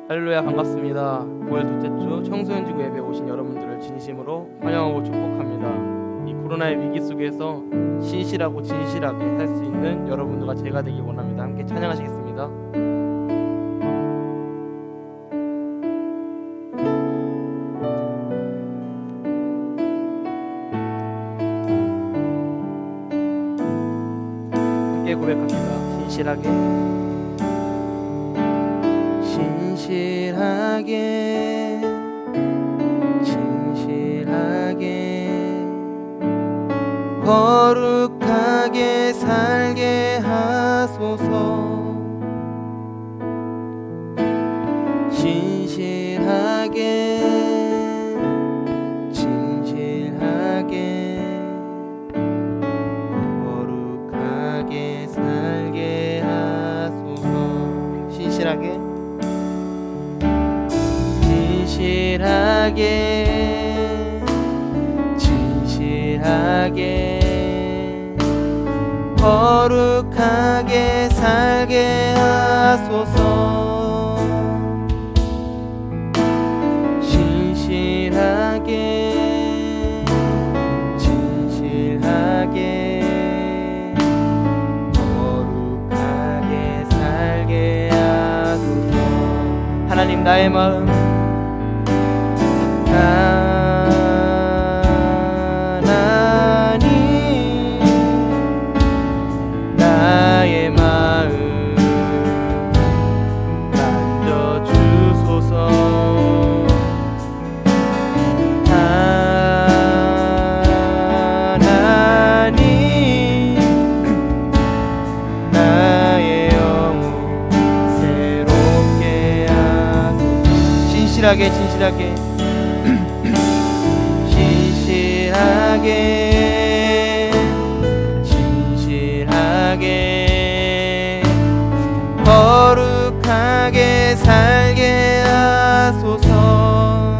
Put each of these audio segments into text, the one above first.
할렐루야, 반갑습니다. 9월 둘째 주 청소년지구 예배에 오신 여러분들을 진심으로 환영하고 축복합니다. 이 코로나의 위기 속에서 신실하고 진실하게 살 수 있는 여러분들과 제가 되길 원합니다. 함께 찬양하시겠습니다. 함께 고백합니다. 신실하게 거룩하게 살게 하소서. 진실하게 거룩하게 살게 하소서. 진실하게 거룩하게 살게 하소서. 진실하게 거룩하게 살게 하소서. 하나님, 나의 마음 나의 마음 만져주소서. 하나님, 나의 영혼 새롭게 하소서. 진실하게 거룩하게 살게 하소서.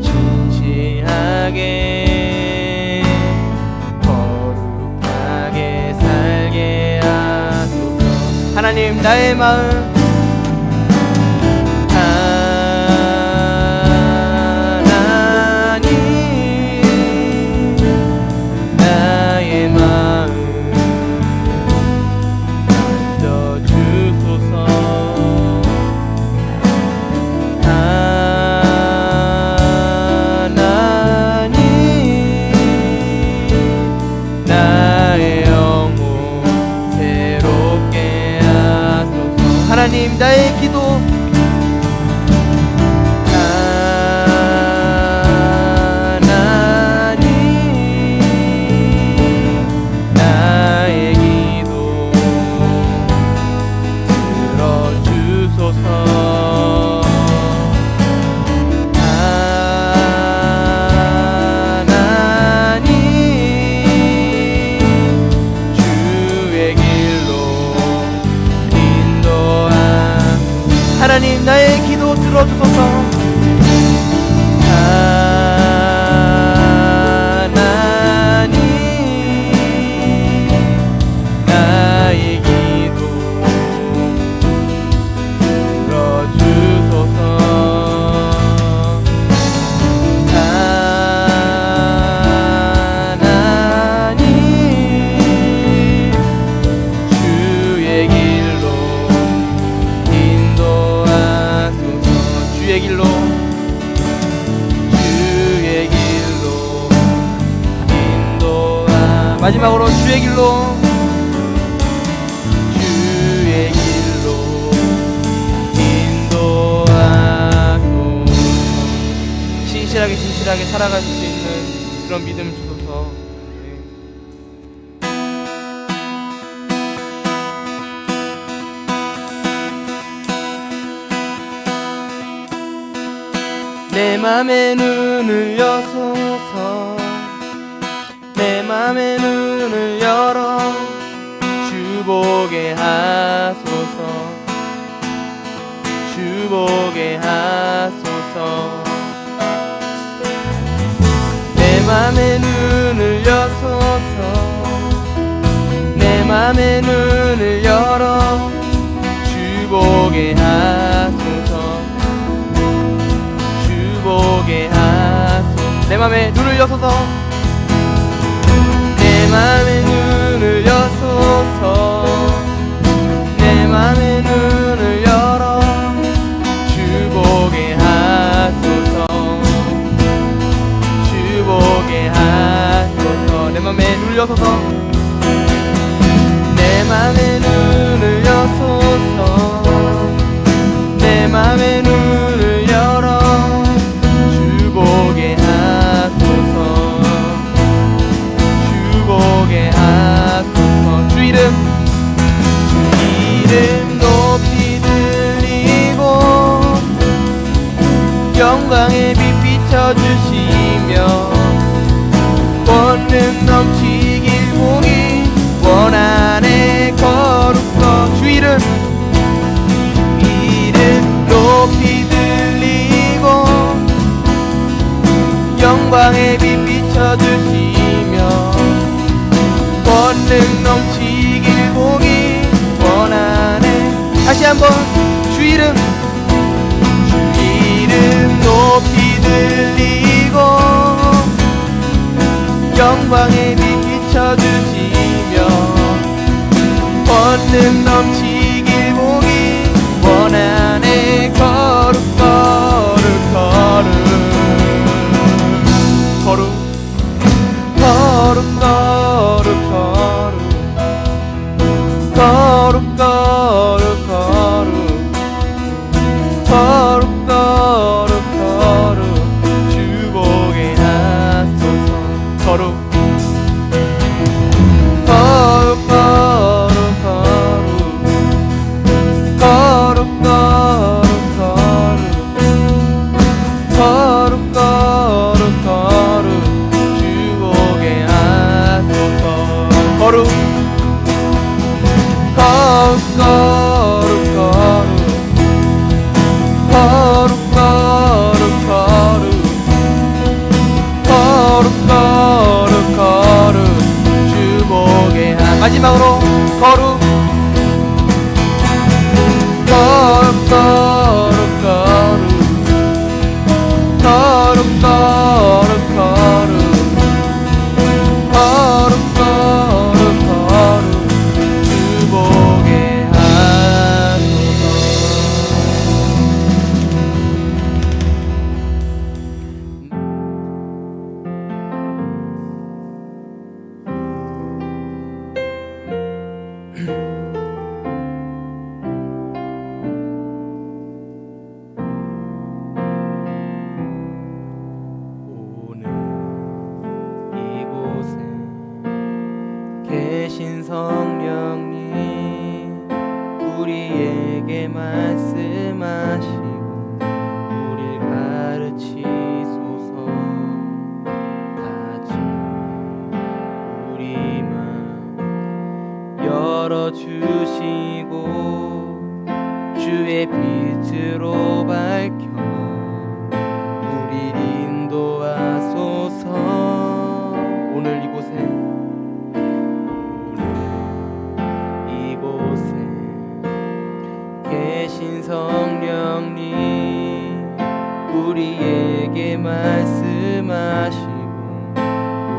진실하게 거룩하게 살게 하소서. 하나님, 나의 마음 하나님, 나의 기도 나의 기도 들어주소서. 하나님, 주의 길로 하나님, 나의 기도 들어주소서. 하나님, 나의 기도 들어주소서. 하나님, 주의 길로 주의 길로 인도하. 마지막으로 주의 길로 인도하소. 진실하게 살아갈 수 있는 그런 믿음을 주소서. 내 맘의 눈을 여소서. 내 맘의 눈을 열어 주보게 하소서. 주보게 하소서. 내 맘의 눈을 여소서. 맘의 눈을 열어 주 보게 하소서. 주 보게 하소서. 내 맘의 눈을 여소서. 내 맘의 눈을 여소서. 내 맘의 눈을 열어 주 보게 하소서. 주 보게 하소서. 내 맘의 눈을 여소서. 내 맘의 눈을 여소서. 내 맘의 눈을 열어 주 보게 하소서. 주 보게 하소서. 주 이름 높이 들리고 영광의 빛 비춰주시며 권능 넘치길 보기 원하네. 거룩거 주 이름 높이 들리고 영광의 빛 비춰주시며 권능 넘치길 보기 원하네. 다시 한번 주 이름 높이 들리고 영광의 빛 비춰주시며 권능 넘치길 보기 원하네. 거룩 거룩 거룩 거룩 거룩 거룩 거룩 거룩 거룩 거룩 거룩 거룩 주 보게 하소서. 거룩 거룩 거룩 거룩 거룩 거룩 거룩 거룩 주 보게 하소서. 거룩 거룩 거룩 거룩 거룩 거룩 거룩 거룩 주 보게 하. 마지막으로 거룩 거룩 거룩 거룩 거룩 거룩 거룩 거룩 거룩 주 보게 하소서. 오늘 이곳에 계신 성령님 우리에게 말씀하시고 우릴 가르치소서. 다시 우리 맘 열어주시고 주의 빛으로 밝혀 우릴 인도하소서. 오늘 이곳에 계신 성령님 우리에게 말씀하시고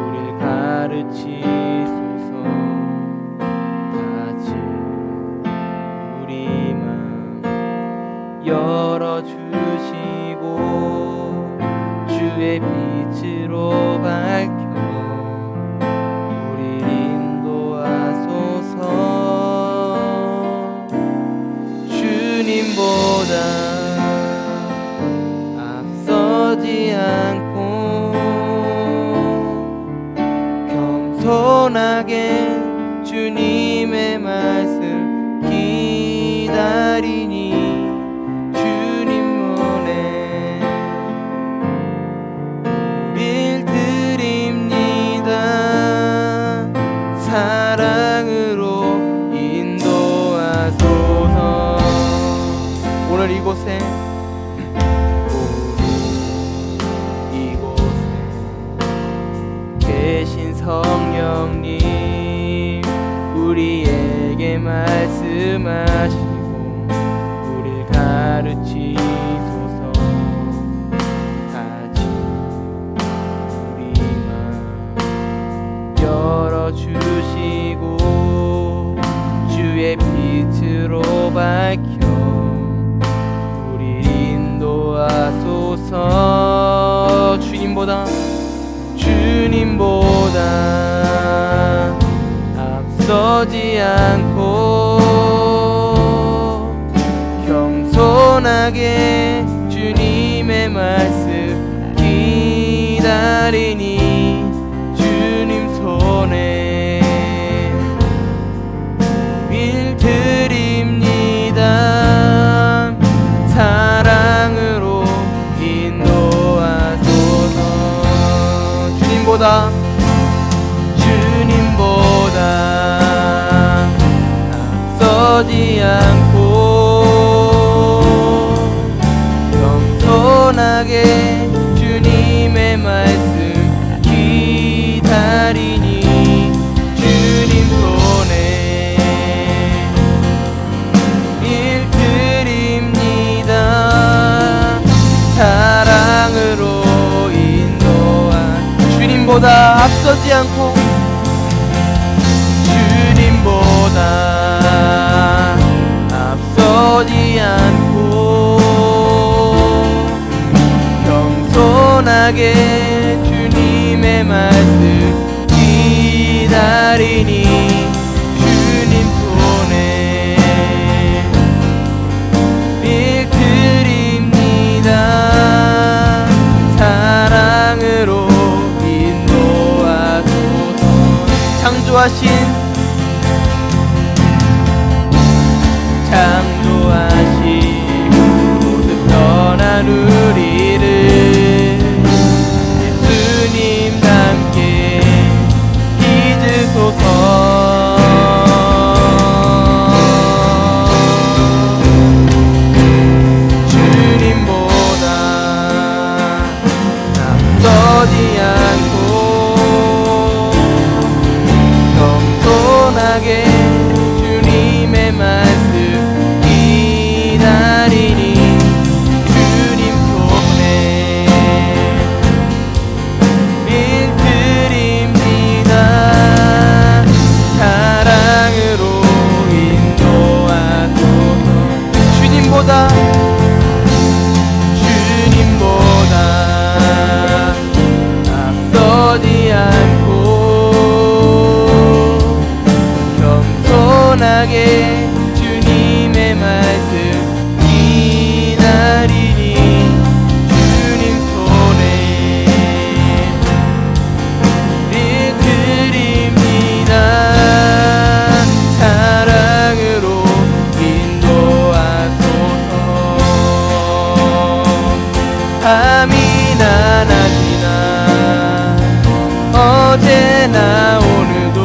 우릴 가르치소서. 다시 우리 맘 열어주시고 주의 빛으로 밝혀 우릴 인도하소서. 주님보다 앞서지 않고 겸손하게 주님의 말씀 기다리니 주님 문에 우릴 드립니다. 사랑으로 인도하소서. 오늘 이곳에 계신 성령님 우리에게 말씀하시고 우리를 가르치소서. 다시 우리 마음 열어주시고 주의 빛으로 밝혀 우리 인도하소서. 주님보다 앞서지 않고 겸손하게 주님의 말씀 기다리니 주님 손에 빌드립니다. 사랑으로 인도하소서. 주님보다 앞서지 않고 겸손하게 주님의 말씀 기다리니 주님 손에 일드립니다. 사랑으로 인도한 주님보다 앞서지 않고 앞서지 않고 겸손하게 주님의 말씀 기다리니 주님 손에 빌드립니다. 사랑으로 인도하소서. 창조하신 모든 떠난 우리를 예수님 함께 잊으소서. 주님보다 앞서지 않고 겸손하게 주님의 말씀 기다리니 주님 손에 빌드립니다. 사랑으로 인도하소서. 주님보다 앞서지 않고 겸손하게 주님의 말씀 기다리니 주님 손에 빌드립니다. 사랑으로 인도하소서. 밤이나 낮이나 어제나 오늘도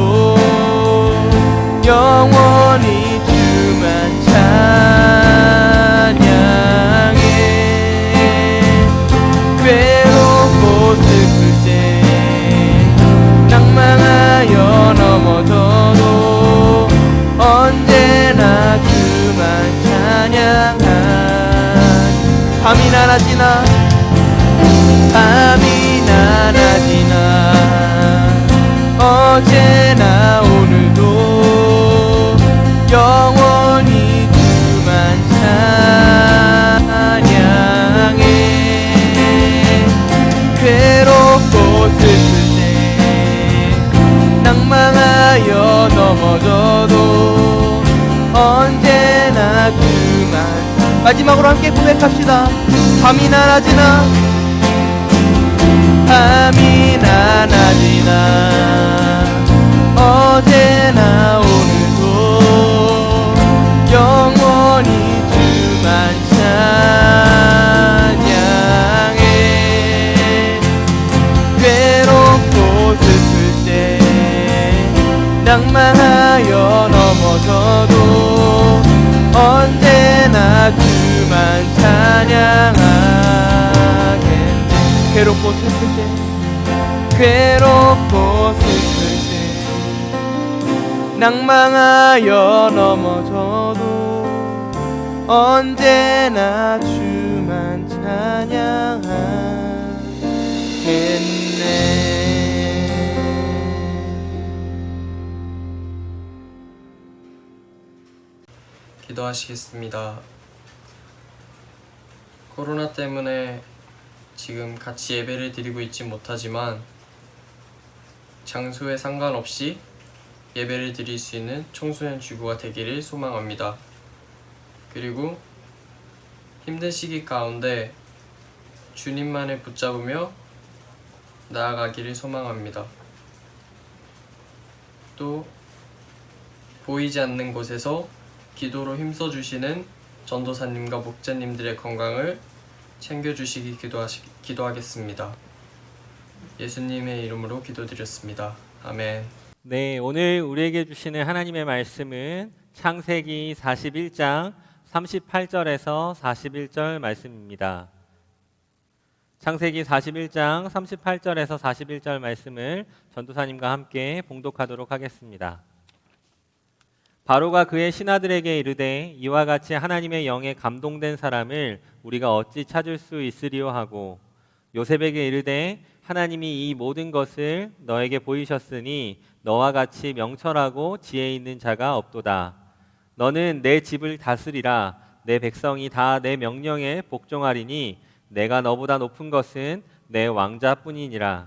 영원히 주만 찬양해. 괴롭고 슬플 때 낭망하여 넘어져도 언제나 주만 찬양한 밤이나 낮이나 어제나 오늘도 영원히 주만 찬양해. 괴롭고 슬플 때 낭망하여 넘어져도 언제나 그만. 마지막으로 함께 고백합시다. 밤이나 낮이나 어제나 오늘도 영원히 주만 찬양해. 괴롭고 슬플 때 낭망하여 넘어져도 언제나 주만 찬양하겠네. 괴롭고 슬플 때 낭망하여 넘어져도 언제나 주만 찬양하겠네. 기도하시겠습니다. 코로나 때문에 지금 같이 예배를 드리고 있지 못하지만 장소에 상관없이 예배를 드릴 수 있는 청소년 주부가 되기를 소망합니다. 그리고 힘든 시기 가운데 주님만을 붙잡으며 나아가기를 소망합니다. 또 보이지 않는 곳에서 기도로 힘써주시는 전도사님과 목자님들의 건강을 챙겨주시기 기도하겠습니다. 예수님의 이름으로 기도드렸습니다. 아멘. 네, 오늘 우리에게 주시는 하나님의 말씀은 창세기 41장 38절에서 41절 말씀입니다. 창세기 41장 38절에서 41절 말씀을 전도사님과 함께 봉독하도록 하겠습니다. 바로가 그의 신하들에게 이르되 이와 같이 하나님의 영에 감동된 사람을 우리가 어찌 찾을 수 있으리요 하고 요셉에게 이르되 하나님이 이 모든 것을 너에게 보이셨으니 너와 같이 명철하고 지혜 있는 자가 없도다. 너는 내 집을 다스리라. 내 백성이 다 내 명령에 복종하리니 내가 너보다 높은 것은 내 왕자뿐이니라.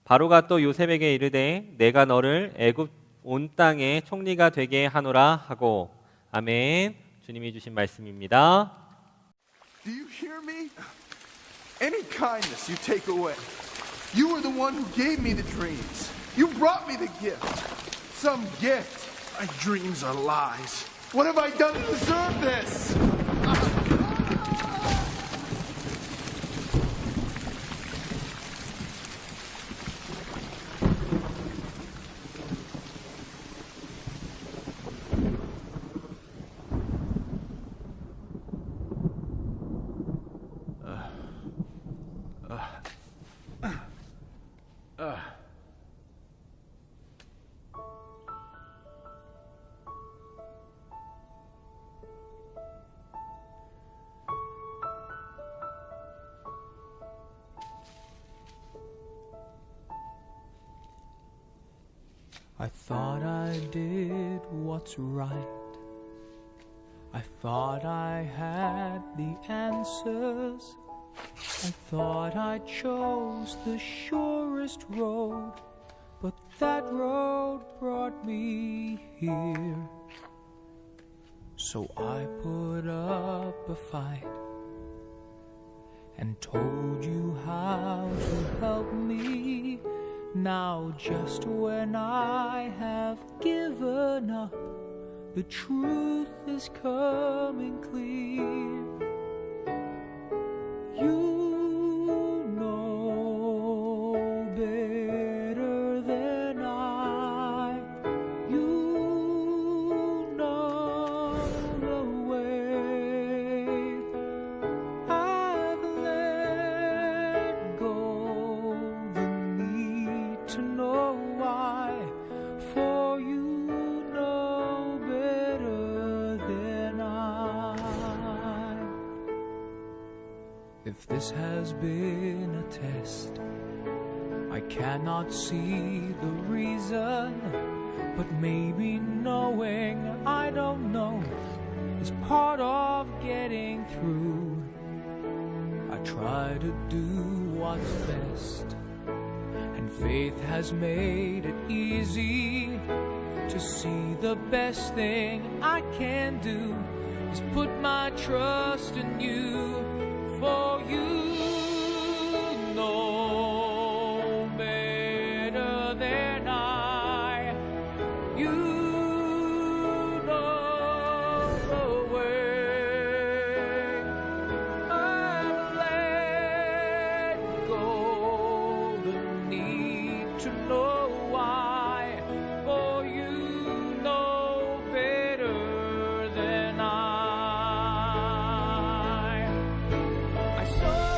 바로가 또 요셉에게 이르되 내가 너를 애굽 온 땅의 총리가 되게 하노라 하고. 아멘. 주님이 주신 말씀입니다. Do you hear me? Any kindness you take away. You were the one who gave me the dreams. You brought me the gift. Some gift. My dreams are lies. What have I done to deserve this? I thought I did what's right. I thought I had the answers. I thought I chose the surest road, but that road brought me here. So I put up a fight and told you how to help me. Now just when I have given up, the truth is coming clear. You know better than I. You know the way. I've let go the need to know why. For you know better than I. If this has been a test, I cannot see the reason, but maybe knowing I don't know is part of getting through. I try to do what's best, and faith has made it easy to see the best thing I can do is put my trust in you. For you know better than I. You know the way. I've let go the need to know why. For you know better than I. I saw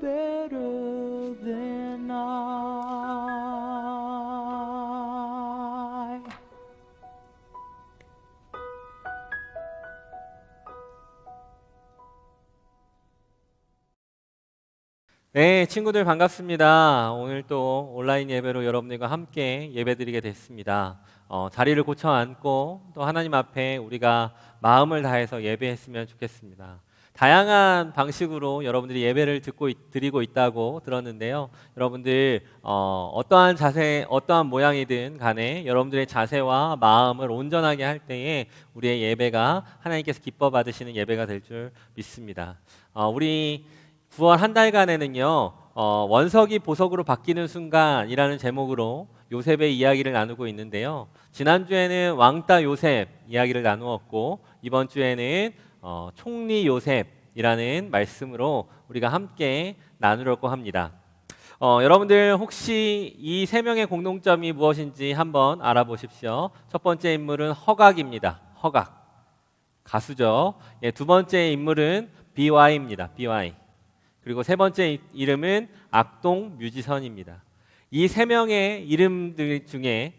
better than I. 네, 친구들 반갑습니다. 오늘 또 온라인 예배로 여러분들과 함께 예배드리게 됐습니다. 자리를 고쳐 앉고 또 하나님 앞에 우리가 마음을 다해서 예배했으면 좋겠습니다. 다양한 방식으로 여러분들이 예배를 드리고 있다고 들었는데요. 여러분들 어떠한 자세, 어떠한 모양이든 간에 여러분들의 자세와 마음을 온전하게 할 때에 우리의 예배가 하나님께서 기뻐 받으시는 예배가 될 줄 믿습니다. 우리 9월 한 달간에는요, 원석이 보석으로 바뀌는 순간이라는 제목으로 요셉의 이야기를 나누고 있는데요. 지난주에는 왕따 요셉 이야기를 나누었고, 이번 주에는 총리 요셉이라는 말씀으로 우리가 함께 나누려고 합니다. 여러분들 혹시 이 세 명의 공통점이 무엇인지 한번 알아보십시오. 첫 번째 인물은 허각입니다. 허각. 가수죠. 예, 두 번째 인물은 BY입니다. BY. 그리고 세 번째 이름은 악동 뮤지션입니다. 이 세 명의 이름들 중에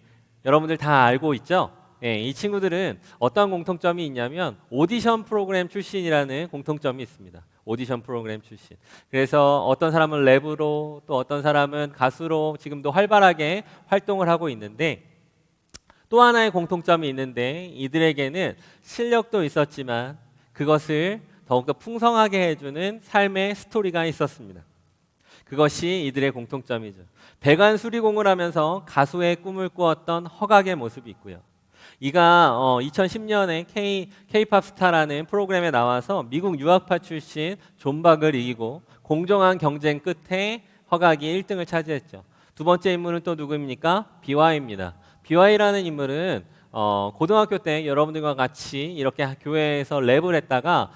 여러분들 다 알고 있죠? 예, 이 친구들은 어떤 공통점이 있냐면 오디션 프로그램 출신이라는 공통점이 있습니다. 오디션 프로그램 출신. 그래서 어떤 사람은 랩으로 또 어떤 사람은 가수로 지금도 활발하게 활동을 하고 있는데 또 하나의 공통점이 있는데 이들에게는 실력도 있었지만 그것을 더욱더 풍성하게 해주는 삶의 스토리가 있었습니다. 그것이 이들의 공통점이죠. 배관 수리공을 하면서 가수의 꿈을 꾸었던 허각의 모습이 있고요. 이가 2010년에 K-팝 스타라는 프로그램에 나와서 미국 유학파 출신 존박을 이기고 공정한 경쟁 끝에 허각이 1등을 차지했죠. 두 번째 인물은 또 누구입니까? BY입니다. BY라는 인물은 고등학교 때 여러분들과 같이 이렇게 교회에서 랩을 했다가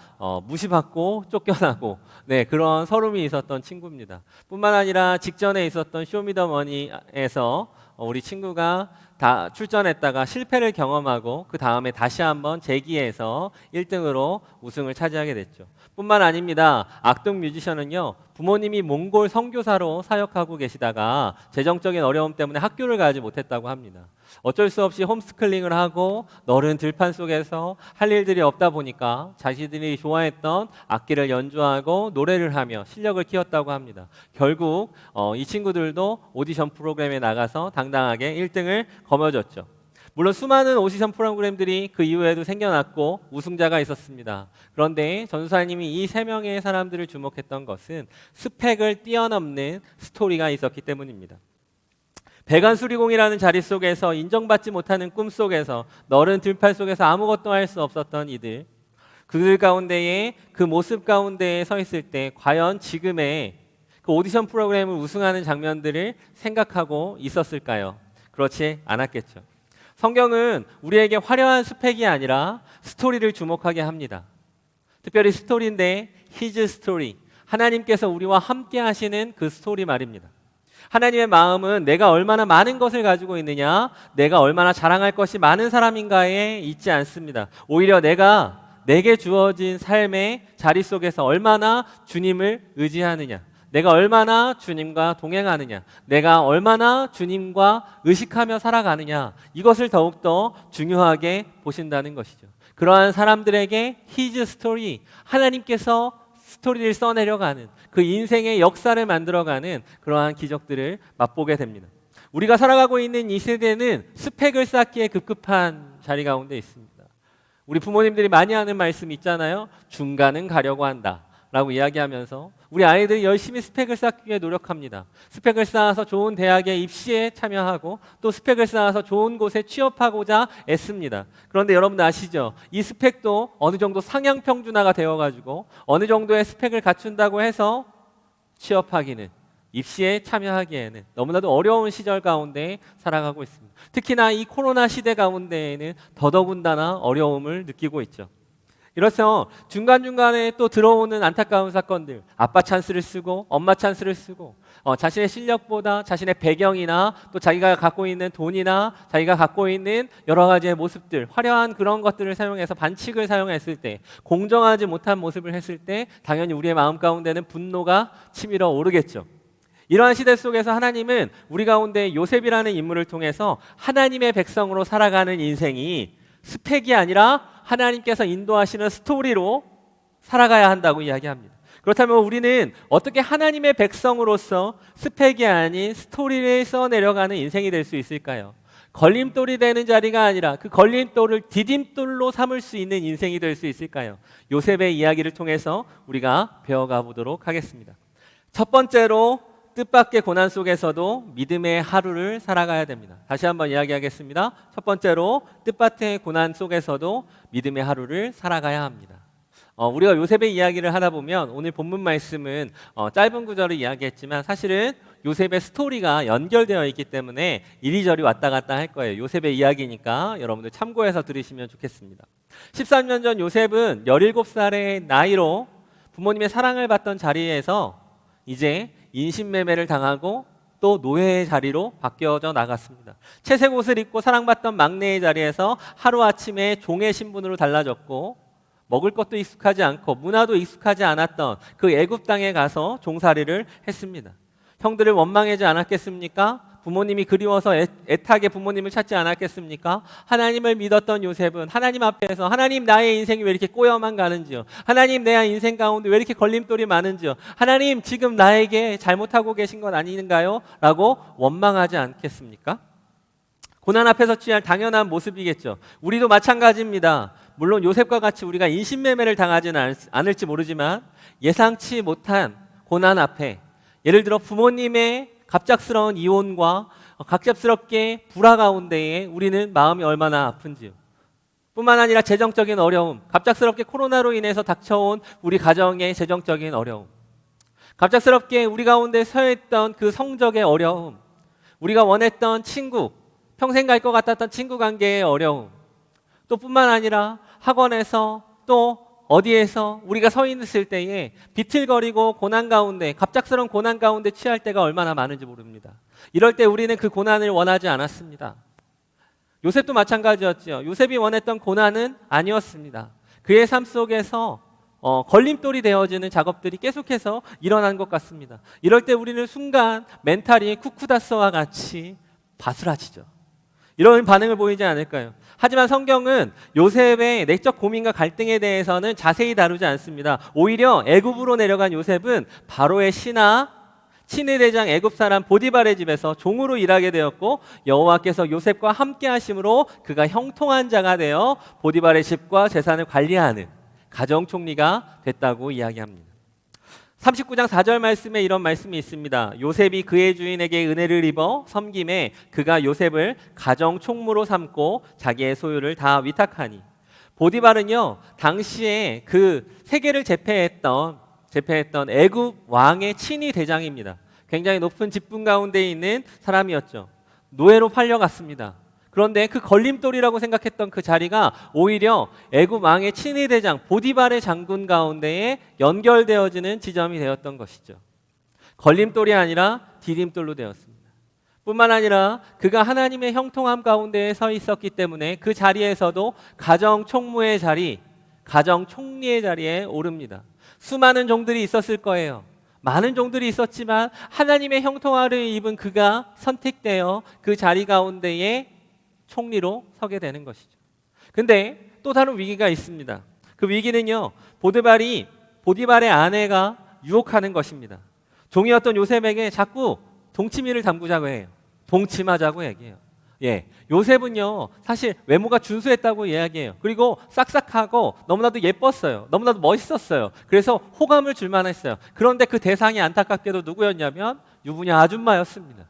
무시받고 쫓겨나고 네, 그런 서름이 있었던 친구입니다. 뿐만 아니라 직전에 있었던 쇼미더머니에서 우리 친구가 다 출전했다가 실패를 경험하고 그 다음에 다시 한번 재기해서 1등으로 우승을 차지하게 됐죠. 뿐만 아닙니다. 악동 뮤지션은요, 부모님이 몽골 선교사로 사역하고 계시다가 재정적인 어려움 때문에 학교를 가지 못했다고 합니다. 어쩔 수 없이 홈스쿨링을 하고 너른 들판 속에서 할 일들이 없다 보니까 자신들이 좋아했던 악기를 연주하고 노래를 하며 실력을 키웠다고 합니다. 결국 이 친구들도 오디션 프로그램에 나가서 당당하게 1등을 거머쥐었죠. 물론 수많은 오디션 프로그램들이 그 이후에도 생겨났고 우승자가 있었습니다. 그런데 전수사님이 이 세 명의 사람들을 주목했던 것은 스펙을 뛰어넘는 스토리가 있었기 때문입니다. 배관 수리공이라는 자리 속에서 인정받지 못하는 꿈 속에서 너른 들판 속에서 아무것도 할 수 없었던 이들, 그들 가운데에 그 모습 가운데에 서 있을 때 과연 지금의 그 오디션 프로그램을 우승하는 장면들을 생각하고 있었을까요? 그렇지 않았겠죠. 성경은 우리에게 화려한 스펙이 아니라 스토리를 주목하게 합니다. 특별히 스토리인데 His story, 하나님께서 우리와 함께 하시는 그 스토리 말입니다. 하나님의 마음은 내가 얼마나 많은 것을 가지고 있느냐, 내가 얼마나 자랑할 것이 많은 사람인가에 있지 않습니다. 오히려 내게 주어진 삶의 자리 속에서 얼마나 주님을 의지하느냐, 내가 얼마나 주님과 동행하느냐, 내가 얼마나 주님과 의식하며 살아가느냐, 이것을 더욱더 중요하게 보신다는 것이죠. 그러한 사람들에게 His story, 하나님께서 스토리를 써내려가는 그 인생의 역사를 만들어가는 그러한 기적들을 맛보게 됩니다. 우리가 살아가고 있는 이 세대는 스펙을 쌓기에 급급한 자리 가운데 있습니다. 우리 부모님들이 많이 하는 말씀 있잖아요. 중간은 가려고 한다 라고 이야기하면서 우리 아이들이 열심히 스펙을 쌓기 위해 노력합니다. 스펙을 쌓아서 좋은 대학에 입시에 참여하고 또 스펙을 쌓아서 좋은 곳에 취업하고자 애씁니다. 그런데 여러분들 아시죠? 이 스펙도 어느 정도 상향 평준화가 되어가지고 어느 정도의 스펙을 갖춘다고 해서 취업하기는, 입시에 참여하기에는 너무나도 어려운 시절 가운데 살아가고 있습니다. 특히나 이 코로나 시대 가운데에는 더더군다나 어려움을 느끼고 있죠. 이래서 중간중간에 또 들어오는 안타까운 사건들, 아빠 찬스를 쓰고 엄마 찬스를 쓰고 자신의 실력보다 자신의 배경이나 또 자기가 갖고 있는 돈이나 자기가 갖고 있는 여러 가지의 모습들, 화려한 그런 것들을 사용해서 반칙을 사용했을 때, 공정하지 못한 모습을 했을 때 당연히 우리의 마음 가운데는 분노가 치밀어 오르겠죠. 이러한 시대 속에서 하나님은 우리 가운데 요셉이라는 인물을 통해서 하나님의 백성으로 살아가는 인생이 스펙이 아니라 하나님께서 인도하시는 스토리로 살아가야 한다고 이야기합니다. 그렇다면 우리는 어떻게 하나님의 백성으로서 스펙이 아닌 스토리를 써내려가는 인생이 될 수 있을까요? 걸림돌이 되는 자리가 아니라 그 걸림돌을 디딤돌로 삼을 수 있는 인생이 될 수 있을까요? 요셉의 이야기를 통해서 우리가 배워가 보도록 하겠습니다. 첫 번째로 뜻밖의 고난 속에서도 믿음의 하루를 살아가야 됩니다. 다시 한번 이야기하겠습니다. 첫 번째로 뜻밖의 고난 속에서도 믿음의 하루를 살아가야 합니다. 우리가 요셉의 이야기를 하다 보면 오늘 본문 말씀은 짧은 구절을 이야기했지만 사실은 요셉의 스토리가 연결되어 있기 때문에 이리저리 왔다 갔다 할 거예요. 요셉의 이야기니까 여러분들 참고해서 들으시면 좋겠습니다. 13년 전 요셉은 17살의 나이로 부모님의 사랑을 받던 자리에서 이제 인신매매를 당하고 또 노예의 자리로 바뀌어져 나갔습니다. 채색 옷을 입고 사랑받던 막내의 자리에서 하루아침에 종의 신분으로 달라졌고 먹을 것도 익숙하지 않고 문화도 익숙하지 않았던 그 애굽 땅에 가서 종살이를 했습니다. 형들을 원망하지 않았겠습니까? 부모님이 그리워서 애타게 부모님을 찾지 않았겠습니까? 하나님을 믿었던 요셉은 하나님 앞에서 하나님 나의 인생이 왜 이렇게 꼬여만 가는지요? 하나님 내 인생 가운데 왜 이렇게 걸림돌이 많은지요? 하나님 지금 나에게 잘못하고 계신 건 아닌가요? 라고 원망하지 않겠습니까? 고난 앞에서 취할 당연한 모습이겠죠. 우리도 마찬가지입니다. 물론 요셉과 같이 우리가 인신매매를 당하지는 않을지 모르지만 예상치 못한 고난 앞에 예를 들어 부모님의 갑작스러운 이혼과 갑작스럽게 불화 가운데에 우리는 마음이 얼마나 아픈지요. 뿐만 아니라 재정적인 어려움, 갑작스럽게 코로나로 인해서 닥쳐온 우리 가정의 재정적인 어려움, 갑작스럽게 우리 가운데 서있던 그 성적의 어려움, 우리가 원했던 친구, 평생 갈 것 같았던 친구 관계의 어려움, 또 뿐만 아니라 학원에서 또 어디에서 우리가 서 있을 때에 비틀거리고 고난 가운데, 갑작스러운 고난 가운데 취할 때가 얼마나 많은지 모릅니다. 이럴 때 우리는 그 고난을 원하지 않았습니다. 요셉도 마찬가지였죠. 요셉이 원했던 고난은 아니었습니다. 그의 삶 속에서 걸림돌이 되어지는 작업들이 계속해서 일어난 것 같습니다. 이럴 때 우리는 순간 멘탈이 쿠쿠다스와 같이 바스라지죠. 이런 반응을 보이지 않을까요? 하지만 성경은 요셉의 내적 고민과 갈등에 대해서는 자세히 다루지 않습니다. 오히려 애굽으로 내려간 요셉은 바로의 신하 친위 대장 애굽 사람 보디발의 집에서 종으로 일하게 되었고 여호와께서 요셉과 함께 하심으로 그가 형통한 자가 되어 보디발의 집과 재산을 관리하는 가정 총리가 됐다고 이야기합니다. 39장 4절 말씀에 이런 말씀이 있습니다. 요셉이 그의 주인에게 은혜를 입어 섬김에 그가 요셉을 가정 총무로 삼고 자기의 소유를 다 위탁하니. 보디발은요 당시에 그 세계를 제패했던 애굽 왕의 친위 대장입니다. 굉장히 높은 직분 가운데 있는 사람이었죠. 노예로 팔려갔습니다. 그런데 그 걸림돌이라고 생각했던 그 자리가 오히려 애굽 왕의 친위 대장 보디발의 장군 가운데에 연결되어지는 지점이 되었던 것이죠. 걸림돌이 아니라 디딤돌로 되었습니다. 뿐만 아니라 그가 하나님의 형통함 가운데에 서 있었기 때문에 그 자리에서도 가정 총무의 자리, 가정 총리의 자리에 오릅니다. 수많은 종들이 있었을 거예요. 많은 종들이 있었지만 하나님의 형통함을 입은 그가 선택되어 그 자리 가운데에 총리로 서게 되는 것이죠. 근데 또 다른 위기가 있습니다. 그 위기는요, 보디발의 아내가 유혹하는 것입니다. 종이었던 요셉에게 자꾸 동치미를 담그자고 해요. 동침하자고 얘기해요. 요셉은요, 사실 외모가 준수했다고 이야기해요. 그리고 싹싹하고 너무나도 예뻤어요. 너무나도 멋있었어요. 그래서 호감을 줄 만했어요. 그런데 그 대상이 안타깝게도 누구였냐면 유부녀 아줌마였습니다.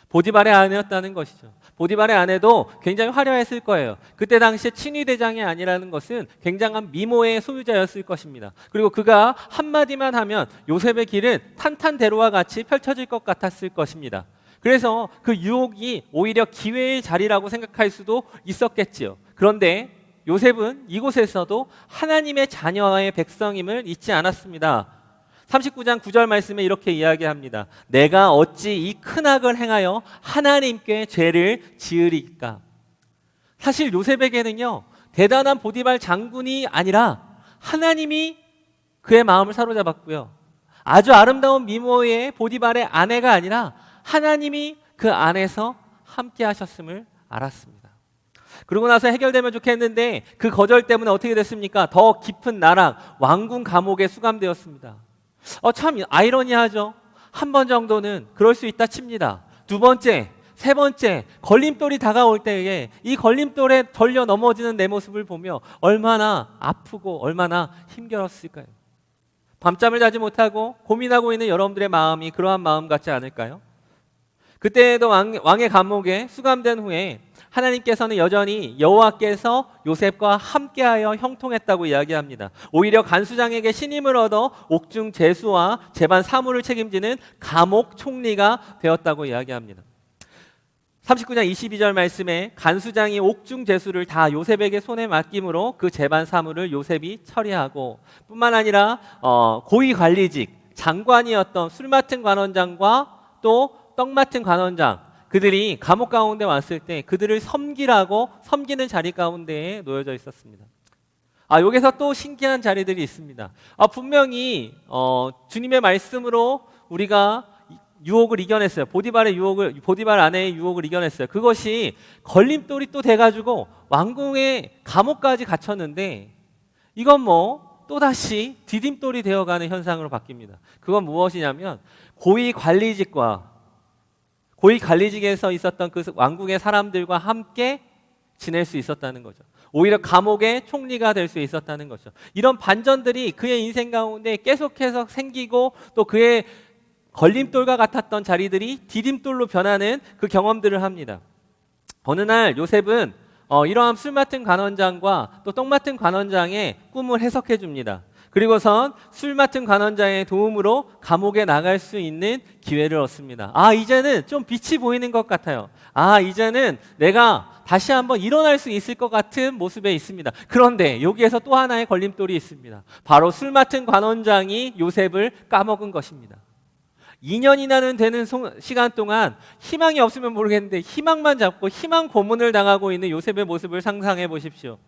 보디발의 아내였다는 것이죠. 보디발의 아내도 굉장히 화려했을 거예요. 그때 당시에 친위 대장이 아니라는 것은 굉장한 미모의 소유자였을 것입니다. 그리고 그가 한마디만 하면 요셉의 길은 탄탄대로와 같이 펼쳐질 것 같았을 것입니다. 그래서 그 유혹이 오히려 기회의 자리라고 생각할 수도 있었겠지요. 그런데 요셉은 이곳에서도 하나님의 자녀의 백성임을 잊지 않았습니다. 39장 9절 말씀에 이렇게 이야기합니다. 내가 어찌 이 큰 악을 행하여 하나님께 죄를 지으리까? 사실 요셉에게는요, 대단한 보디발 장군이 아니라 하나님이 그의 마음을 사로잡았고요, 아주 아름다운 미모의 보디발의 아내가 아니라 하나님이 그 안에서 함께 하셨음을 알았습니다. 그러고 나서 해결되면 좋겠는데 그 거절 때문에 어떻게 됐습니까? 더 깊은 나락, 왕궁 감옥에 수감되었습니다. 참 아이러니하죠. 한 번 정도는 그럴 수 있다 칩니다. 두 번째, 세 번째, 걸림돌이 다가올 때에 이 걸림돌에 걸려 넘어지는 내 모습을 보며 얼마나 아프고 얼마나 힘겨웠을까요? 밤잠을 자지 못하고 고민하고 있는 여러분들의 마음이 그러한 마음 같지 않을까요? 그때에도 왕의 감옥에 수감된 후에 하나님께서는 여전히 여호와께서 요셉과 함께하여 형통했다고 이야기합니다. 오히려 간수장에게 신임을 얻어 옥중 제수와 재반 사무를 책임지는 감옥 총리가 되었다고 이야기합니다. 39장 22절 말씀에 간수장이 옥중 제수를 다 요셉에게 손에 맡김으로 그 재반 사무를 요셉이 처리하고, 뿐만 아니라 고위 관리직 장관이었던 술 맡은 관원장과 또 떡 맡은 관원장, 그들이 감옥 가운데 왔을 때 그들을 섬기는 자리 가운데에 놓여져 있었습니다. 여기서 또 신기한 자리들이 있습니다. 분명히 주님의 말씀으로 우리가 유혹을 이겨냈어요. 보디발 아내의 유혹을 이겨냈어요. 그것이 걸림돌이 또 돼가지고 왕궁의 감옥까지 gat혔는데, 이건 또다시 디딤돌이 되어가는 현상으로 바뀝니다. 그건 무엇이냐면 고위 관리직에서 있었던 그 왕궁의 사람들과 함께 지낼 수 있었다는 거죠. 오히려 감옥의 총리가 될 수 있었다는 거죠. 이런 반전들이 그의 인생 가운데 계속해서 생기고, 또 그의 걸림돌과 같았던 자리들이 디딤돌로 변하는 그 경험들을 합니다. 어느 날 요셉은 이러한 술 맡은 관원장과 또 떡 맡은 관원장의 꿈을 해석해 줍니다. 그리고선 술 맡은 관원장의 도움으로 감옥에 나갈 수 있는 기회를 얻습니다. 이제는 좀 빛이 보이는 것 같아요. 이제는 내가 다시 한번 일어날 수 있을 것 같은 모습에 있습니다. 그런데 여기에서 또 하나의 걸림돌이 있습니다. 바로 술 맡은 관원장이 요셉을 까먹은 것입니다. 2년이나는 되는 시간 동안 희망이 없으면 모르겠는데 희망만 잡고 희망 고문을 당하고 있는 요셉의 모습을 상상해 보십시오.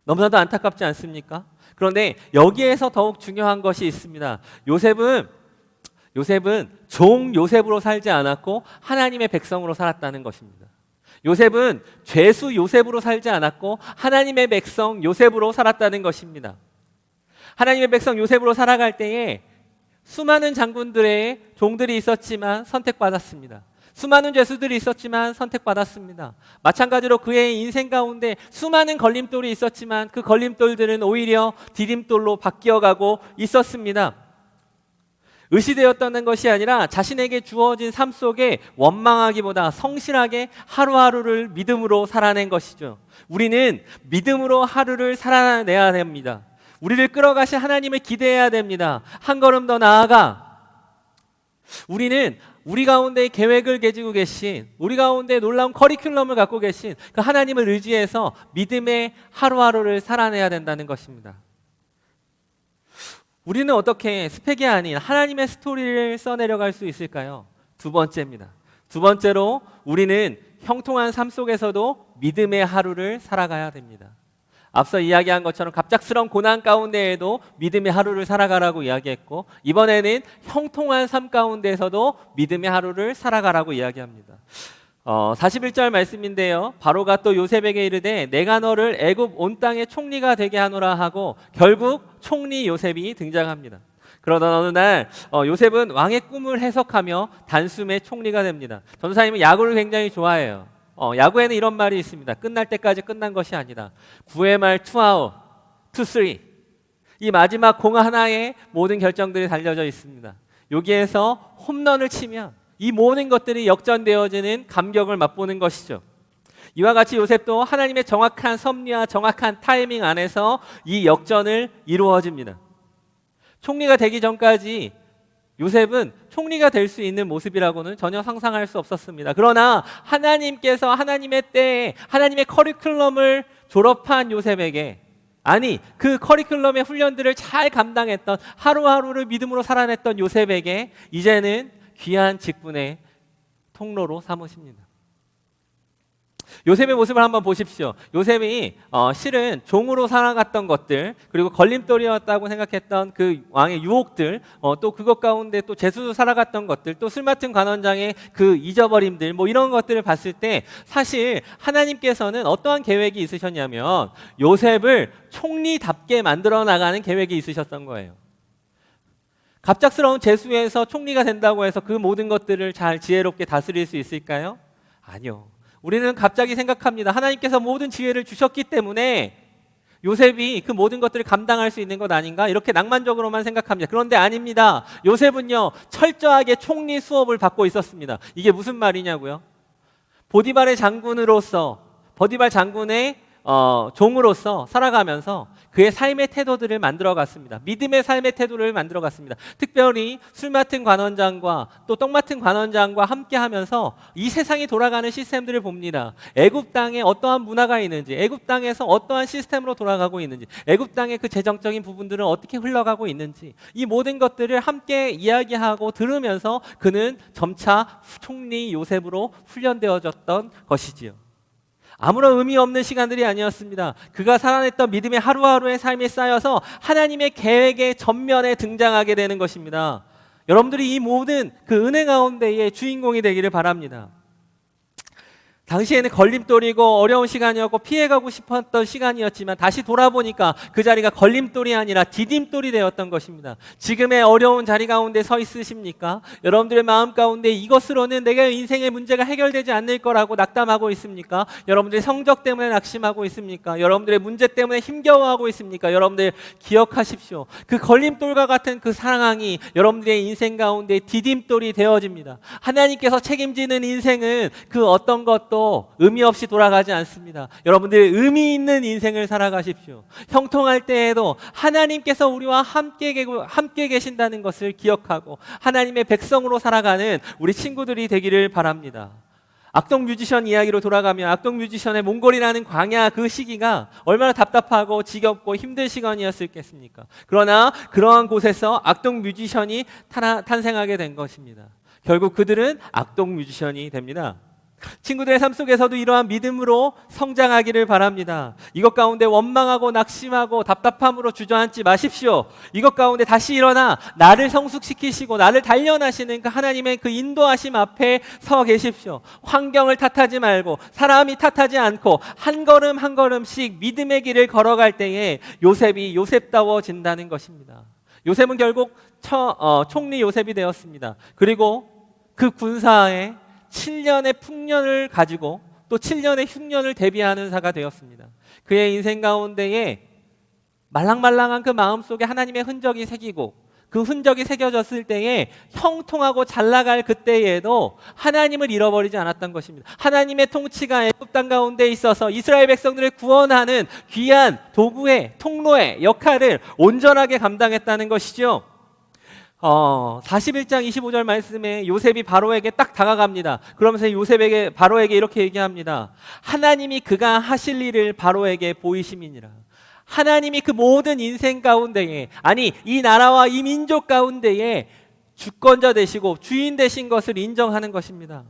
너무나도 안타깝지 않습니까? 그런데 여기에서 더욱 중요한 것이 있습니다. 요셉은 종 요셉으로 살지 않았고 하나님의 백성으로 살았다는 것입니다. 요셉은 죄수 요셉으로 살지 않았고 하나님의 백성 요셉으로 살았다는 것입니다. 하나님의 백성 요셉으로 살아갈 때에 수많은 장군들의 종들이 있었지만 선택받았습니다. 수많은 죄수들이 있었지만 선택받았습니다. 마찬가지로 그의 인생 가운데 수많은 걸림돌이 있었지만 그 걸림돌들은 오히려 디딤돌로 바뀌어가고 있었습니다. 의시되었다는 것이 아니라 자신에게 주어진 삶 속에 원망하기보다 성실하게 하루하루를 믿음으로 살아낸 것이죠. 우리는 믿음으로 하루를 살아내야 됩니다. 우리를 끌어가신 하나님을 기대해야 됩니다. 한 걸음 더 나아가 우리는 우리 가운데 계획을 가지고 계신, 우리 가운데 놀라운 커리큘럼을 갖고 계신 그 하나님을 의지해서 믿음의 하루하루를 살아내야 된다는 것입니다. 우리는 어떻게 스펙이 아닌 하나님의 스토리를 써내려갈 수 있을까요? 두 번째입니다. 두 번째로 우리는 형통한 삶 속에서도 믿음의 하루를 살아가야 됩니다. 앞서 이야기한 것처럼 갑작스러운 고난 가운데에도 믿음의 하루를 살아가라고 이야기했고, 이번에는 형통한 삶 가운데에서도 믿음의 하루를 살아가라고 이야기합니다. 41절 말씀인데요, 바로가 또 요셉에게 이르되 내가 너를 애굽 온 땅의 총리가 되게 하노라 하고, 결국 총리 요셉이 등장합니다. 그러던 어느 날 요셉은 왕의 꿈을 해석하며 단숨에 총리가 됩니다. 전도사님은 야구를 굉장히 좋아해요. 야구에는 이런 말이 있습니다. 끝날 때까지 끝난 것이 아니다. 9회 말 2아웃, 2-3. 이 마지막 공 하나에 모든 결정들이 달려져 있습니다. 여기에서 홈런을 치면 이 모든 것들이 역전되어지는 감격을 맛보는 것이죠. 이와 같이 요셉도 하나님의 정확한 섭리와 정확한 타이밍 안에서 이 역전을 이루어집니다. 총리가 되기 전까지 요셉은 총리가 될 수 있는 모습이라고는 전혀 상상할 수 없었습니다. 그러나 하나님께서 하나님의 때에 하나님의 커리큘럼을 졸업한 요셉에게, 아니 그 커리큘럼의 훈련들을 잘 감당했던, 하루하루를 믿음으로 살아냈던 요셉에게 이제는 귀한 직분의 통로로 삼으십니다. 요셉의 모습을 한번 보십시오. 요셉이 실은 종으로 살아갔던 것들, 그리고 걸림돌이었다고 생각했던 그 왕의 유혹들, 또 그것 가운데 또 죄수로 살아갔던 것들, 또 술 맡은 관원장의 그 잊어버림들, 뭐 이런 것들을 봤을 때 사실 하나님께서는 어떠한 계획이 있으셨냐면 요셉을 총리답게 만들어 나가는 계획이 있으셨던 거예요. 갑작스러운 죄수에서 총리가 된다고 해서 그 모든 것들을 잘 지혜롭게 다스릴 수 있을까요? 아니요. 우리는 갑자기 생각합니다. 하나님께서 모든 지혜를 주셨기 때문에 요셉이 그 모든 것들을 감당할 수 있는 것 아닌가? 이렇게 낭만적으로만 생각합니다. 그런데 아닙니다. 요셉은요, 철저하게 총리 수업을 받고 있었습니다. 이게 무슨 말이냐고요? 보디발의 장군으로서, 보디발 장군의 종으로서 살아가면서 그의 삶의 태도들을 만들어갔습니다. 믿음의 삶의 태도를 만들어갔습니다. 특별히 술 맡은 관원장과 또 떡 맡은 관원장과 함께하면서 이 세상이 돌아가는 시스템들을 봅니다. 애굽 땅에 어떠한 문화가 있는지, 애굽 땅에서 어떠한 시스템으로 돌아가고 있는지, 애굽 땅의 그 재정적인 부분들은 어떻게 흘러가고 있는지, 이 모든 것들을 함께 이야기하고 들으면서 그는 점차 총리 요셉으로 훈련되어졌던 것이지요. 아무런 의미 없는 시간들이 아니었습니다. 그가 살아냈던 믿음의 하루하루의 삶이 쌓여서 하나님의 계획의 전면에 등장하게 되는 것입니다. 여러분들이 이 모든 그 은혜 가운데의 주인공이 되기를 바랍니다. 당시에는 걸림돌이고 어려운 시간이었고 피해가고 싶었던 시간이었지만 다시 돌아보니까 그 자리가 걸림돌이 아니라 디딤돌이 되었던 것입니다. 지금의 어려운 자리 가운데 서 있으십니까? 여러분들의 마음 가운데 이것으로는 내가 인생의 문제가 해결되지 않을 거라고 낙담하고 있습니까? 여러분들의 성적 때문에 낙심하고 있습니까? 여러분들의 문제 때문에 힘겨워하고 있습니까? 여러분들 기억하십시오. 그 걸림돌과 같은 그 상황이 여러분들의 인생 가운데 디딤돌이 되어집니다. 하나님께서 책임지는 인생은 그 어떤 것도 의미 없이 돌아가지 않습니다. 여러분들 의미 있는 인생을 살아가십시오. 형통할 때에도 하나님께서 우리와 함께 계신다는 것을 기억하고 하나님의 백성으로 살아가는 우리 친구들이 되기를 바랍니다. 악동 뮤지션 이야기로 돌아가면 악동 뮤지션의 몽골이라는 광야 그 시기가 얼마나 답답하고 지겹고 힘든 시간이었을겠습니까? 그러나 그러한 곳에서 악동 뮤지션이 탄생하게 된 것입니다. 결국 그들은 악동 뮤지션이 됩니다. 친구들의 삶 속에서도 이러한 믿음으로 성장하기를 바랍니다. 이것 가운데 원망하고 낙심하고 답답함으로 주저앉지 마십시오. 이것 가운데 다시 일어나 나를 성숙시키시고 나를 단련하시는 그 하나님의 그 인도하심 앞에 서 계십시오. 환경을 탓하지 말고 사람이 탓하지 않고 한 걸음 한 걸음씩 믿음의 길을 걸어갈 때에 요셉이 요셉다워진다는 것입니다. 요셉은 결국 총리 요셉이 되었습니다. 그리고 그 군사에 7년의 풍년을 가지고 또 7년의 흉년을 대비하는 자가 되었습니다. 그의 인생 가운데에 말랑말랑한 그 마음속에 하나님의 흔적이 새기고 그 흔적이 새겨졌을 때에 형통하고 잘 나갈 그때에도 하나님을 잃어버리지 않았던 것입니다. 하나님의 통치가 애굽 땅 가운데 있어서 이스라엘 백성들을 구원하는 귀한 도구의 통로의 역할을 온전하게 감당했다는 것이죠. 41장 25절 말씀에 요셉이 바로에게 딱 다가갑니다. 그러면서 바로에게 이렇게 얘기합니다. 하나님이 그가 하실 일을 바로에게 보이심이니라. 하나님이 그 모든 인생 가운데에, 아니 이 나라와 이 민족 가운데에 주권자 되시고 주인 되신 것을 인정하는 것입니다.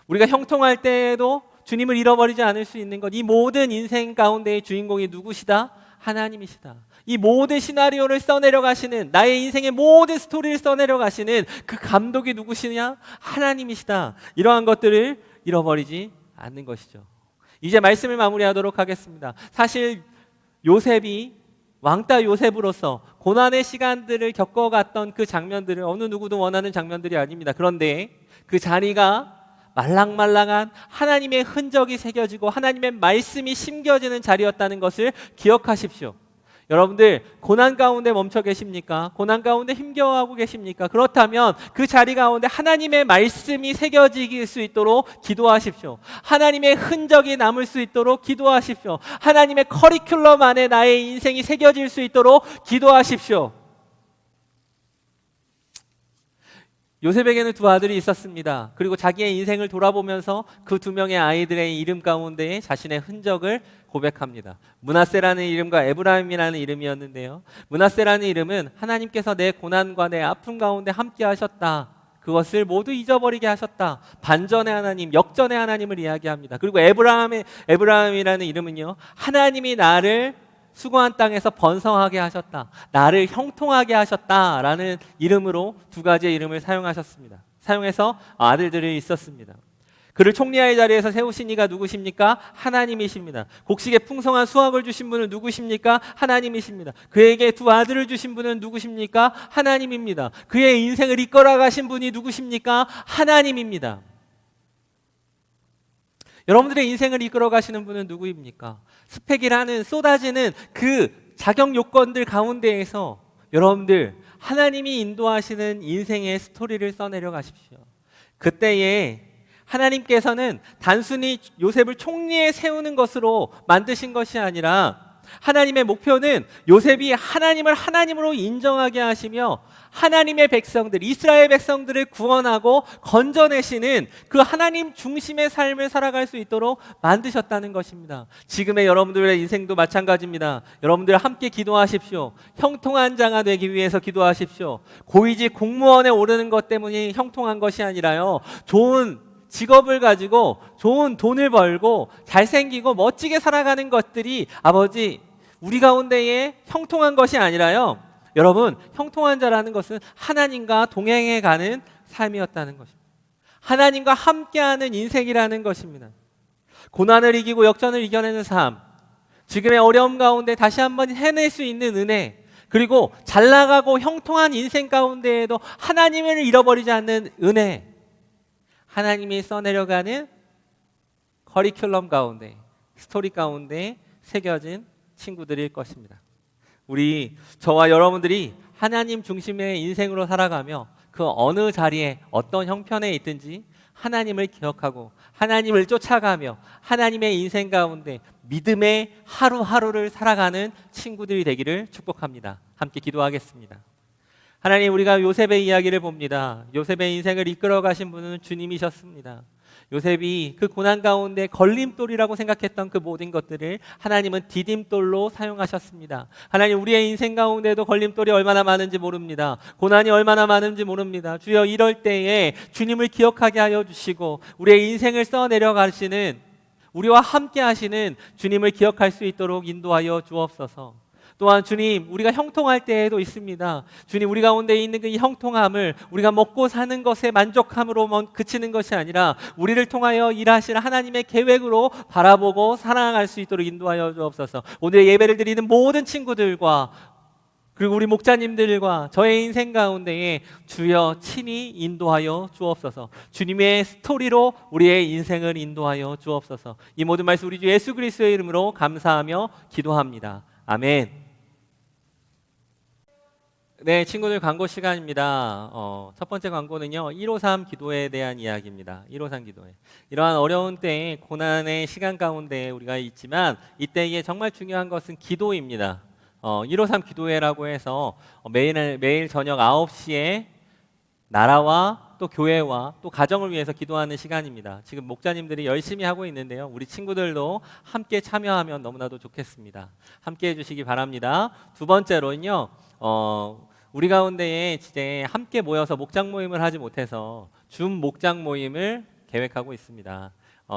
우리가 형통할 때에도 주님을 잃어버리지 않을 수 있는 것, 이 모든 인생 가운데의 주인공이 누구시다? 하나님이시다. 이 모든 시나리오를 써내려 가시는, 나의 인생의 모든 스토리를 써내려 가시는 그 감독이 누구시냐? 하나님이시다. 이러한 것들을 잃어버리지 않는 것이죠. 이제 말씀을 마무리하도록 하겠습니다. 사실 요셉이 왕따 요셉으로서 고난의 시간들을 겪어갔던 그 장면들을 어느 누구도 원하는 장면들이 아닙니다. 그런데 그 자리가 말랑말랑한 하나님의 흔적이 새겨지고 하나님의 말씀이 심겨지는 자리였다는 것을 기억하십시오. 여러분들 고난 가운데 멈춰 계십니까? 고난 가운데 힘겨워하고 계십니까? 그렇다면 그 자리 가운데 하나님의 말씀이 새겨질 수 있도록 기도하십시오. 하나님의 흔적이 남을 수 있도록 기도하십시오. 하나님의 커리큘럼 안에 나의 인생이 새겨질 수 있도록 기도하십시오. 요셉에게는 두 아들이 있었습니다. 그리고 자기의 인생을 돌아보면서 그 두 명의 아이들의 이름 가운데 자신의 흔적을 고백합니다. 므낫세라는 이름과 에브라임이라는 이름이었는데요. 므낫세라는 이름은 하나님께서 내 고난과 내 아픔 가운데 함께 하셨다. 그것을 모두 잊어버리게 하셨다. 반전의 하나님, 역전의 하나님을 이야기합니다. 그리고 에브라임이라는 이름은요, 하나님이 나를 수고한 땅에서 번성하게 하셨다. 나를 형통하게 하셨다라는 이름으로 두 가지의 이름을 사용하셨습니다. 사용해서 아들들이 있었습니다. 그를 총리의 자리에서 세우신 이가 누구십니까? 하나님이십니다. 곡식에 풍성한 수확을 주신 분은 누구십니까? 하나님이십니다. 그에게 두 아들을 주신 분은 누구십니까? 하나님입니다. 그의 인생을 이끌어 가신 분이 누구십니까? 하나님입니다. 여러분들의 인생을 이끌어 가시는 분은 누구입니까? 스펙이라는 쏟아지는 그 자격 요건들 가운데에서 여러분들 하나님이 인도하시는 인생의 스토리를 써내려 가십시오. 그때에 하나님께서는 단순히 요셉을 총리에 세우는 것으로 만드신 것이 아니라 하나님의 목표는 요셉이 하나님을 하나님으로 인정하게 하시며 하나님의 백성들, 이스라엘 백성들을 구원하고 건져내시는 그 하나님 중심의 삶을 살아갈 수 있도록 만드셨다는 것입니다. 지금의 여러분들의 인생도 마찬가지입니다. 여러분들 함께 기도하십시오. 형통한 자가 되기 위해서 기도하십시오. 고위직 공무원에 오르는 것 때문에 형통한 것이 아니라요, 좋은 직업을 가지고 좋은 돈을 벌고 잘생기고 멋지게 살아가는 것들이 아버지 우리 가운데에 형통한 것이 아니라요, 여러분 형통한 자라는 것은 하나님과 동행해 가는 삶이었다는 것입니다. 하나님과 함께하는 인생이라는 것입니다. 고난을 이기고 역전을 이겨내는 삶, 지금의 어려움 가운데 다시 한번 해낼 수 있는 은혜, 그리고 잘 나가고 형통한 인생 가운데에도 하나님을 잃어버리지 않는 은혜, 하나님이 써내려가는 커리큘럼 가운데, 스토리 가운데 새겨진 친구들일 것입니다. 저와 여러분들이 하나님 중심의 인생으로 살아가며 그 어느 자리에 어떤 형편에 있든지 하나님을 기억하고 하나님을 쫓아가며 하나님의 인생 가운데 믿음의 하루하루를 살아가는 친구들이 되기를 축복합니다. 함께 기도하겠습니다. 하나님, 우리가 요셉의 이야기를 봅니다. 요셉의 인생을 이끌어 가신 분은 주님이셨습니다. 요셉이 그 고난 가운데 걸림돌이라고 생각했던 그 모든 것들을 하나님은 디딤돌로 사용하셨습니다. 하나님, 우리의 인생 가운데도 걸림돌이 얼마나 많은지 모릅니다. 고난이 얼마나 많은지 모릅니다. 주여, 이럴 때에 주님을 기억하게 하여 주시고 우리의 인생을 써내려 가시는, 우리와 함께 하시는 주님을 기억할 수 있도록 인도하여 주옵소서. 또한 주님, 우리가 형통할 때에도 있습니다. 주님, 우리 가운데 있는 그 형통함을 우리가 먹고 사는 것에 만족함으로 그치는 것이 아니라 우리를 통하여 일하실 하나님의 계획으로 바라보고 살아갈 수 있도록 인도하여 주옵소서. 오늘 예배를 드리는 모든 친구들과 그리고 우리 목자님들과 저의 인생 가운데에 주여 친히 인도하여 주옵소서. 주님의 스토리로 우리의 인생을 인도하여 주옵소서. 이 모든 말씀 우리 주 예수 그리스도의 이름으로 감사하며 기도합니다. 아멘. 네, 친구들 광고 시간입니다. 첫 번째 광고는요, 153 기도에 대한 이야기입니다. 153 기도회. 이러한 어려운 때에 고난의 시간 가운데 우리가 있지만 이때에 정말 중요한 것은 기도입니다. 153 기도회라고 해서 매일 저녁 9시에 나라와 또 교회와 또 가정을 위해서 기도하는 시간입니다. 지금 목자님들이 열심히 하고 있는데요, 우리 친구들도 함께 참여하면 너무나도 좋겠습니다. 함께 해주시기 바랍니다. 두 번째로는요, 우리 가운데에 이제 함께 모여서 목장 모임을 하지 못해서 줌 목장 모임을 계획하고 있습니다.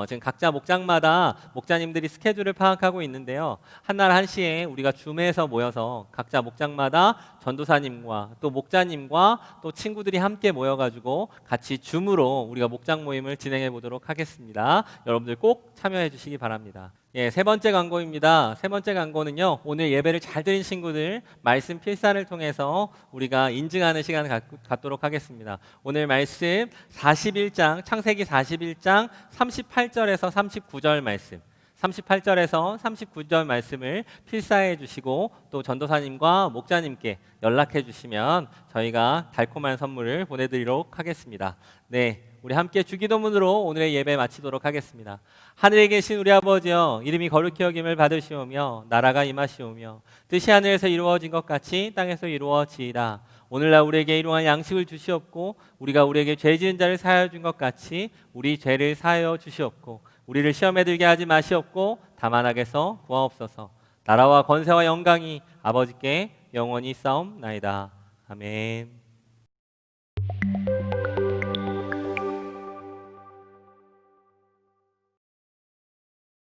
지금 각자 목장마다 목자님들이 스케줄을 파악하고 있는데요, 한날 1시에 우리가 줌에서 모여서 각자 목장마다 전도사님과 또 목자님과 또 친구들이 함께 모여가지고 같이 줌으로 우리가 목장 모임을 진행해 보도록 하겠습니다. 여러분들 꼭 참여해 주시기 바랍니다. 예, 세 번째 광고입니다. 세 번째 광고는요, 오늘 예배를 잘 드린 친구들 말씀 필사를 통해서 우리가 인증하는 시간을 갖도록 하겠습니다. 오늘 말씀 41장, 창세기 41장 38절에서 39절 말씀, 38절에서 39절 말씀을 필사해 주시고 또 전도사님과 목자님께 연락해 주시면 저희가 달콤한 선물을 보내드리도록 하겠습니다. 네, 우리 함께 주기도문으로 오늘의 예배 마치도록 하겠습니다. 하늘에 계신 우리 아버지여, 이름이 거룩히 여김을 받으시오며 나라가 임하시오며 뜻이 하늘에서 이루어진 것 같이 땅에서 이루어지이다. 오늘날 우리에게 일용할 양식을 주시옵고 우리가 우리에게 죄 지은 자를 사하여 준 것 같이 우리 죄를 사하여 주시옵고 우리를 시험에 들게 하지 마시옵고 다만 악에서 구하옵소서. 나라와 권세와 영광이 아버지께 영원히 싸움나이다. 아멘.